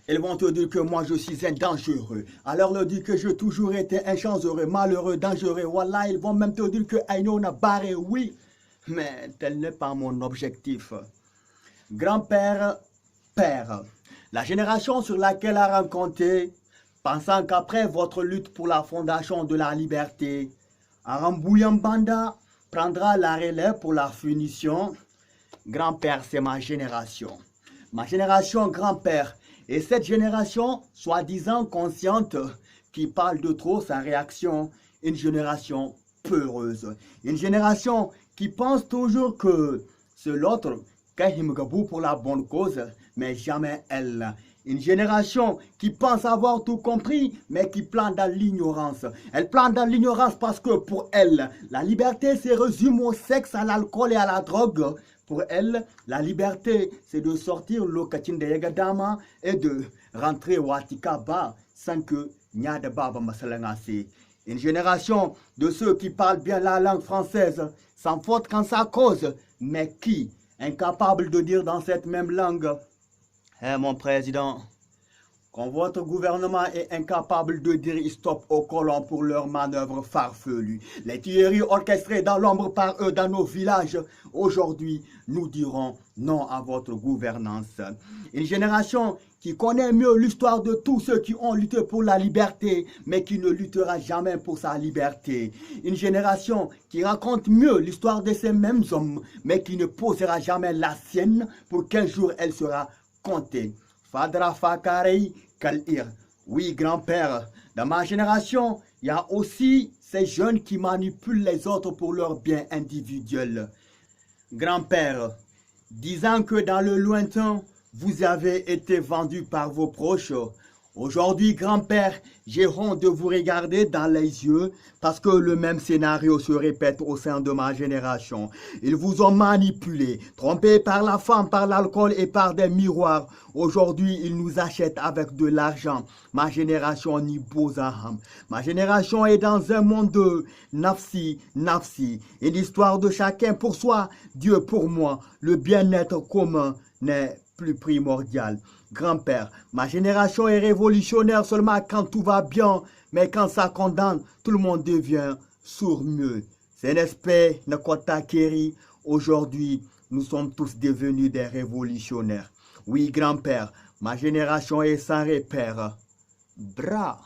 Ils vont te dire que moi je suis un dangereux. Alors leur dire que j'ai toujours été un chanceux, malheureux, dangereux. Voilà, ils vont même te dire que Aïno n'a barré, oui. Mais tel n'est pas mon objectif. Grand-père, père. La génération sur laquelle a rencontré, pensant qu'après votre lutte pour la fondation de la liberté, Arambouyan-Banda prendra la relève pour la finition. Grand-père, c'est ma génération. Ma génération grand-père. Et cette génération, soi-disant consciente, qui parle de trop sa réaction, une génération peureuse. Une génération qui pense toujours que c'est l'autre qui pour la bonne cause, mais jamais elle. Une génération qui pense avoir tout compris, mais qui plane dans l'ignorance. Elle plane dans l'ignorance parce que pour elle, la liberté se résume au sexe, à l'alcool et à la drogue. Pour elle, la liberté, c'est de sortir le kachin de Yagadama et de rentrer au Atikaba sans que Nyada Baba Masalangasi. Une génération de ceux qui parlent bien la langue française, sans faute quand ça cause, mais qui, incapable de dire dans cette même langue, mon président, quand votre gouvernement est incapable de dire stop aux colons pour leurs manœuvres farfelues, les tueries orchestrées dans l'ombre par eux dans nos villages, aujourd'hui, nous dirons non à votre gouvernance. Une génération qui connaît mieux l'histoire de tous ceux qui ont lutté pour la liberté, mais qui ne luttera jamais pour sa liberté. Une génération qui raconte mieux l'histoire de ces mêmes hommes, mais qui ne posera jamais la sienne pour qu'un jour elle sera comptée. Fadra Fakarei Kalir. Oui, grand-père, dans ma génération, il y a aussi ces jeunes qui manipulent les autres pour leur bien individuel. Grand-père, disant que dans le lointain, vous avez été vendu par vos proches. Aujourd'hui, grand-père, j'ai honte de vous regarder dans les yeux parce que le même scénario se répète au sein de ma génération. Ils vous ont manipulé, trompé par la femme, par l'alcool et par des miroirs. Aujourd'hui, ils nous achètent avec de l'argent. Ma génération n'y bozaham. Ma génération est dans un monde de nafsi, nafsi. Une histoire de chacun pour soi, Dieu pour moi. Le bien-être commun n'est plus primordial. Grand-père, ma génération est révolutionnaire seulement quand tout va bien, mais quand ça condamne, tout le monde devient sourd-muet. C'est n'espère Nakota Keri. Aujourd'hui, nous sommes tous devenus des révolutionnaires. Oui, grand-père, ma génération est sans repère. Bra.